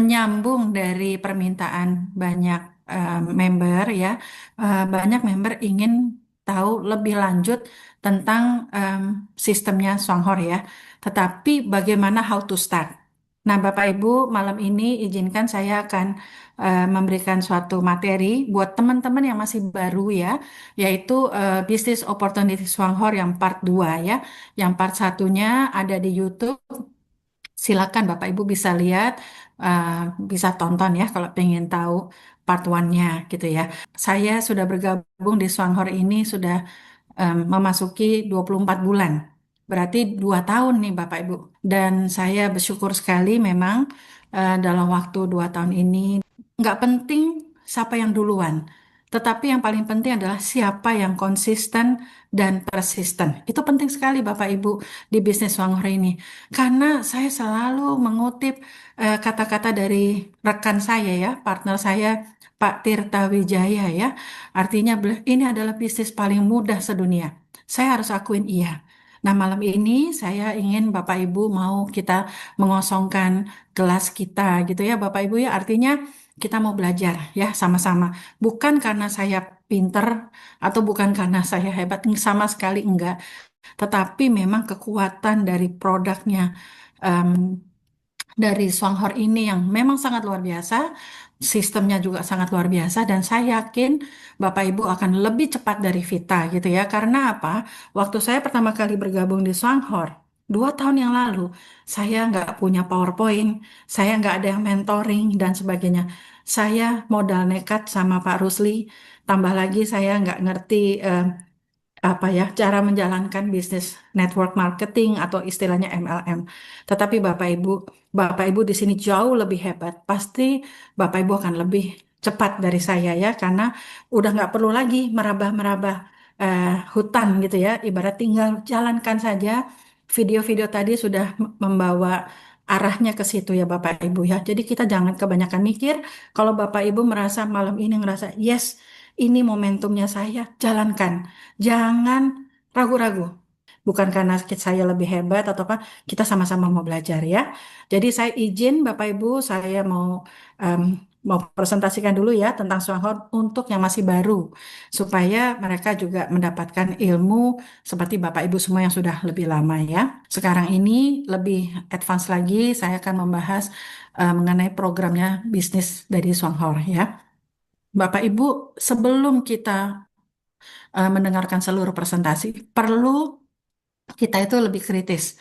menyambung dari permintaan banyak member ya, banyak member ingin tahu lebih lanjut tentang sistemnya Songhor ya. Tetapi bagaimana how to start? Nah, Bapak Ibu, malam ini izinkan saya akan memberikan suatu materi buat teman-teman yang masih baru ya, yaitu Business Opportunity Songhor yang part 2 ya. Yang part satunya ada di YouTube. Silakan Bapak Ibu bisa lihat, uh, bisa tonton ya kalau pengen tahu part one-nya gitu ya. Saya sudah bergabung di Swanghor ini sudah memasuki 24 bulan. Berarti 2 tahun nih Bapak Ibu. Dan saya bersyukur sekali memang dalam waktu 2 tahun ini nggak penting siapa yang duluan. Tetapi yang paling penting adalah siapa yang konsisten dan persisten. Itu penting sekali Bapak Ibu di bisnis Swanghor ini. Karena saya selalu mengutip kata-kata dari rekan saya ya, partner saya Pak Tirta Wijaya ya. Artinya ini adalah bisnis paling mudah sedunia. Saya harus akuin iya. Nah, malam ini saya ingin Bapak Ibu mau kita mengosongkan kelas kita gitu ya Bapak Ibu ya. Artinya kita mau belajar ya sama-sama. Bukan karena saya pinter atau bukan karena saya hebat, sama sekali enggak. Tetapi memang kekuatan dari produknya em, dari Songhor ini yang memang sangat luar biasa, sistemnya juga sangat luar biasa, dan saya yakin Bapak Ibu akan lebih cepat dari Vita gitu ya. Karena apa? Waktu saya pertama kali bergabung di Songhor, 2 tahun yang lalu, saya nggak punya PowerPoint, saya nggak ada yang mentoring dan sebagainya. Saya modal nekat sama Pak Rusli, tambah lagi saya nggak ngerti apa ya cara menjalankan bisnis network marketing atau istilahnya MLM. Tetapi Bapak Ibu di sini jauh lebih hebat. Pasti Bapak Ibu akan lebih cepat dari saya ya, karena udah nggak perlu lagi merabah-merabah hutan gitu ya. Ibarat tinggal jalankan saja. Video-video tadi sudah membawa arahnya ke situ ya Bapak Ibu ya. Jadi kita jangan kebanyakan mikir. Kalau Bapak Ibu merasa malam ini ngerasa yes, ini momentumnya saya, jalankan. Jangan ragu-ragu. Bukan karena saya lebih hebat atau apa, kita sama-sama mau belajar ya. Jadi saya izin Bapak Ibu, saya em, mau presentasikan dulu ya tentang Swanghor untuk yang masih baru, supaya mereka juga mendapatkan ilmu seperti Bapak Ibu semua yang sudah lebih lama ya. Sekarang ini lebih advance lagi, saya akan membahas mengenai programnya bisnis dari Swanghor ya. Bapak Ibu, sebelum kita mendengarkan seluruh presentasi, perlu kita itu lebih kritis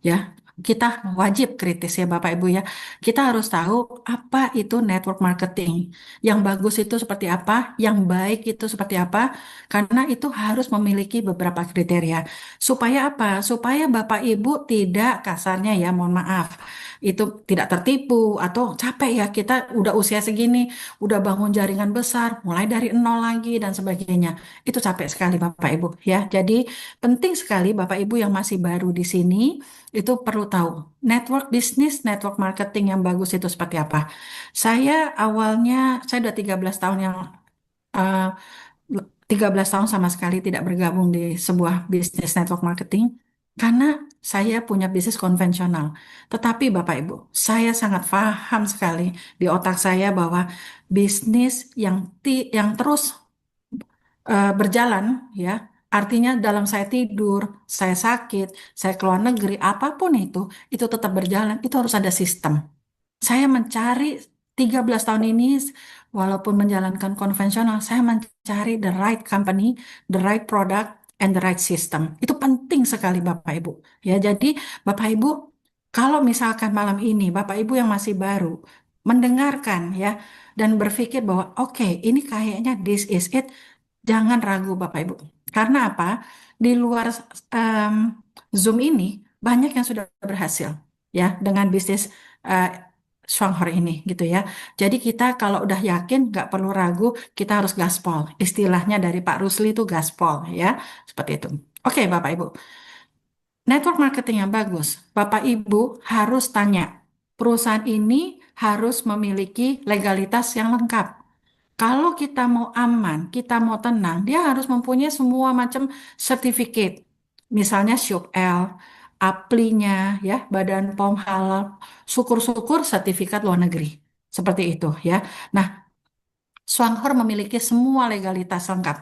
ya. Kita wajib kritis ya Bapak Ibu ya. Kita harus tahu apa itu network marketing. Yang bagus itu seperti apa, yang baik itu seperti apa, karena itu harus memiliki beberapa kriteria. Supaya apa? Supaya Bapak Ibu tidak kasarnya ya, mohon maaf, itu tidak tertipu atau capek ya kita udah usia segini, udah bangun jaringan besar, mulai dari nol lagi dan sebagainya. Itu capek sekali Bapak Ibu ya. Jadi penting sekali Bapak Ibu yang masih baru di sini itu perlu tahu network bisnis, network marketing yang bagus itu seperti apa. Saya udah 13 tahun yang eh, 13 tahun sama sekali tidak bergabung di sebuah bisnis network marketing karena saya punya bisnis konvensional. Tetapi Bapak Ibu, saya sangat paham sekali di otak saya bahwa bisnis yang terus berjalan ya. Artinya dalam saya tidur, saya sakit, saya keluar negeri, apapun itu tetap berjalan. Itu harus ada sistem. Saya mencari 13 tahun ini, walaupun menjalankan konvensional, saya mencari the right company, the right product, and the right system. Itu penting sekali Bapak Ibu. Ya, jadi Bapak Ibu, kalau misalkan malam ini Bapak Ibu yang masih baru mendengarkan ya dan berpikir bahwa oke, ini kayaknya this is it, jangan ragu Bapak Ibu. Karena apa? Di luar em, Zoom ini banyak yang sudah berhasil ya dengan bisnis eh, Shanghai ini gitu ya. Jadi kita kalau udah yakin nggak perlu ragu, kita harus gaspol. Istilahnya dari Pak Rusli itu gaspol ya, seperti itu. Oke Bapak Ibu, network marketing yang bagus. Bapak Ibu harus tanya, perusahaan ini harus memiliki legalitas yang lengkap. Kalau kita mau aman, kita mau tenang, dia harus mempunyai semua macam sertifikat. Misalnya SUP-L, APLI-nya, ya, Badan POM Halal, syukur-syukur sertifikat luar negeri. Seperti itu ya. Nah, Swanghor memiliki semua legalitas lengkap.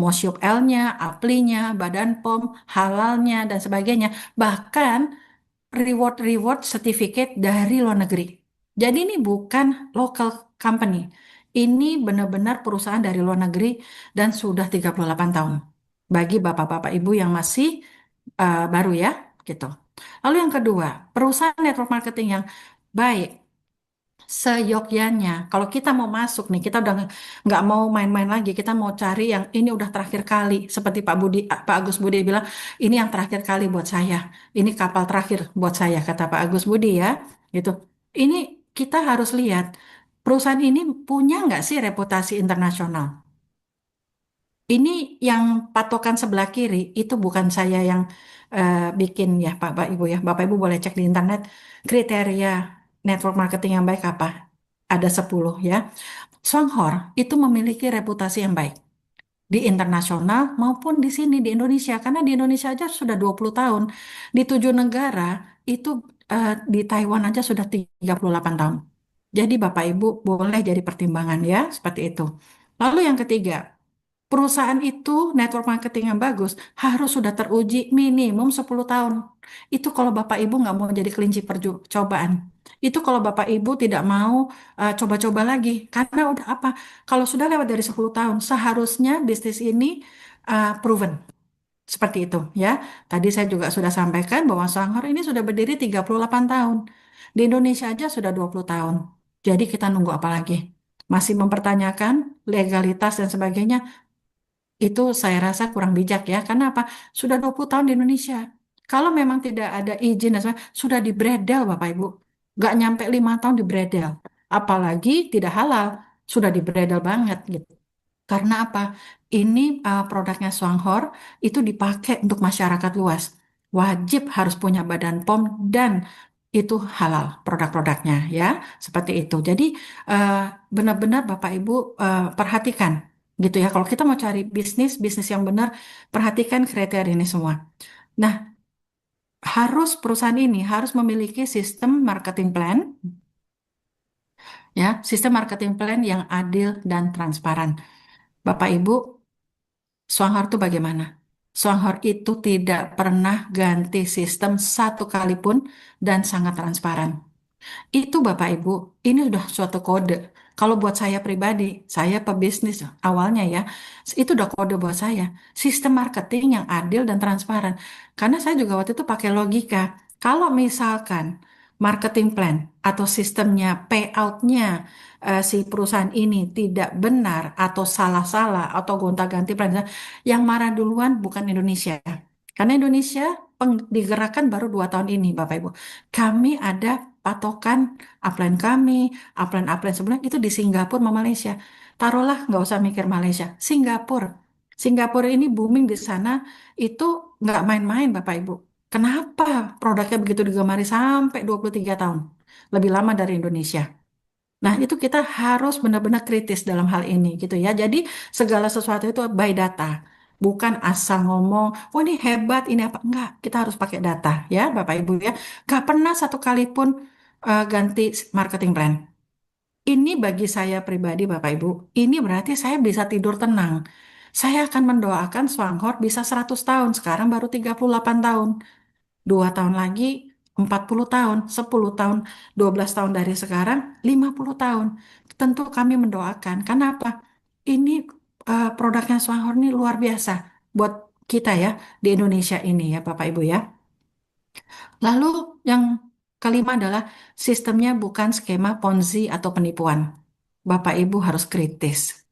Mau Syuk L-nya, APLI-nya, Badan POM, halalnya, dan sebagainya. Bahkan reward-reward certificate dari luar negeri. Jadi ini bukan local company. Ini benar-benar perusahaan dari luar negeri dan sudah 38 tahun. Bagi bapak-bapak ibu yang masih baru ya, gitu. Lalu yang kedua, perusahaan network marketing yang baik seyogyanya. Kalau kita mau masuk nih, kita udah nggak mau main-main lagi. Kita mau cari yang ini udah terakhir kali. Seperti Pak Agus Budi bilang, ini yang terakhir kali buat saya. Ini kapal terakhir buat saya, kata Pak Agus Budi ya. Gitu. Ini kita harus lihat perusahaan ini punya nggak sih reputasi internasional. Ini yang patokan sebelah kiri itu bukan saya yang bikin ya Bapak Ibu ya. Bapak Ibu boleh cek di internet kriteria network marketing yang baik apa. Ada 10 ya. Songhor itu memiliki reputasi yang baik di internasional maupun di sini di Indonesia karena di Indonesia aja sudah 20 tahun. Di 7 negara itu di Taiwan aja sudah 38 tahun. Jadi Bapak Ibu boleh jadi pertimbangan ya seperti itu. Lalu yang ketiga, perusahaan itu network marketing yang bagus harus sudah teruji minimum 10 tahun. Itu kalau Bapak Ibu nggak mau jadi kelinci percobaan. Itu kalau Bapak Ibu tidak mau coba-coba lagi. Karena udah apa? Kalau sudah lewat dari 10 tahun, seharusnya bisnis ini proven. Seperti itu ya. Tadi saya juga sudah sampaikan bahwa Shanghai ini sudah berdiri 38 tahun. Di Indonesia aja sudah 20 tahun. Jadi kita nunggu apa lagi? Masih mempertanyakan legalitas dan sebagainya, itu saya rasa kurang bijak ya. Karena apa? Sudah 20 tahun di Indonesia. Kalau memang tidak ada izin dan sebagainya, sudah dibredel Bapak Ibu. Nggak nyampe 5 tahun dibredel. Apalagi tidak halal. Sudah dibredel banget gitu. Karena apa? Ini produknya Swanghor itu dipakai untuk masyarakat luas. Wajib harus punya badan POM dan itu halal produk-produknya ya, seperti itu. Jadi eh, benar-benar Bapak Ibu perhatikan gitu ya. Kalau kita mau cari bisnis bisnis yang benar, perhatikan kriteria ini semua. Nah, harus perusahaan ini harus memiliki sistem marketing plan ya, sistem marketing plan yang adil dan transparan. Bapak Ibu, Swanghor itu bagaimana? Swanghor itu tidak pernah ganti sistem satu kali pun dan sangat transparan. Itu Bapak Ibu, ini sudah suatu kode. Kalau buat saya pribadi, saya pebisnis awalnya ya, itu udah kode buat saya. Sistem marketing yang adil dan transparan. Karena saya juga waktu itu pakai logika. Kalau misalkan marketing plan atau sistemnya payoutnya si perusahaan ini tidak benar atau salah-salah atau gonta-ganti plan, yang marah duluan bukan Indonesia. Karena Indonesia digerakkan baru 2 tahun ini, Bapak Ibu. Kami ada patokan upline kami, upline-upline sebelumnya itu di Singapura sama Malaysia. Taruhlah nggak usah mikir Malaysia, Singapura. Singapura ini booming di sana itu nggak main-main Bapak Ibu. Kenapa produknya begitu digemari sampai 23 tahun? Lebih lama dari Indonesia. Nah, itu kita harus benar-benar kritis dalam hal ini gitu ya. Jadi segala sesuatu itu by data. Bukan asal ngomong, oh ini hebat, ini apa. Enggak, kita harus pakai data ya Bapak Ibu ya. Gak pernah satu kali pun ganti marketing plan. Ini bagi saya pribadi Bapak Ibu, ini berarti saya bisa tidur tenang. Saya akan mendoakan Swanghor bisa 100 tahun, sekarang baru 38 tahun. 2 tahun lagi 40 tahun, 10 tahun, 12 tahun dari sekarang 50 tahun. Tentu kami mendoakan. Karena apa? Ini produknya Swanghor ini luar biasa buat kita ya di Indonesia ini ya Bapak Ibu ya. Lalu yang kelima adalah sistemnya bukan skema Ponzi atau penipuan. Bapak Ibu harus kritis.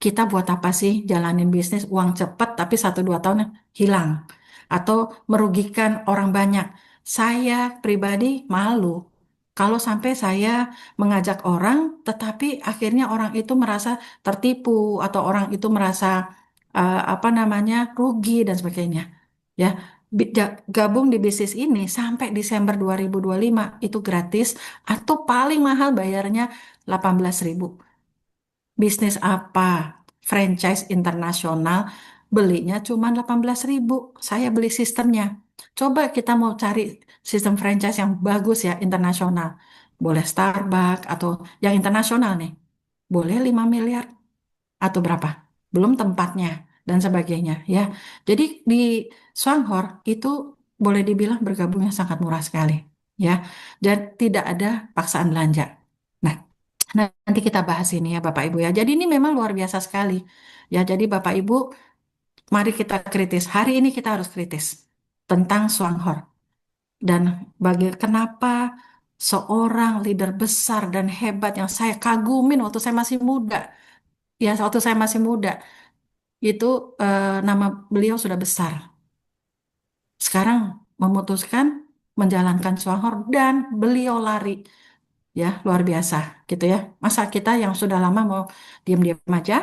Kita buat apa sih jalanin bisnis uang cepat tapi 1 2 tahun hilang atau merugikan orang banyak. Saya pribadi malu kalau sampai saya mengajak orang tetapi akhirnya orang itu merasa tertipu atau orang itu merasa apa namanya rugi dan sebagainya. Ya, gabung di bisnis ini sampai Desember 2025 itu gratis atau paling mahal bayarnya 18.000. Bisnis apa? Franchise internasional belinya cuma 18.000. Saya beli sistemnya. Coba kita mau cari sistem franchise yang bagus ya internasional. boleh Starbucks atau yang internasional nih, boleh 5 miliar atau berapa? Belum tempatnya dan sebagainya ya. Jadi di Swanghor itu boleh dibilang bergabungnya sangat murah sekali ya. Dan tidak ada paksaan belanja. Nah, nanti kita bahas ini ya Bapak Ibu ya. Jadi ini memang luar biasa sekali. Ya, jadi Bapak Ibu, mari kita kritis. Hari ini kita harus kritis tentang Swanghor. Dan kenapa seorang leader besar dan hebat yang saya kagumin waktu saya masih muda, ya waktu saya masih muda, itu nama beliau sudah besar. Sekarang memutuskan menjalankan Swanghor dan beliau lari, ya luar biasa gitu ya. Masa kita yang sudah lama mau diam-diam aja?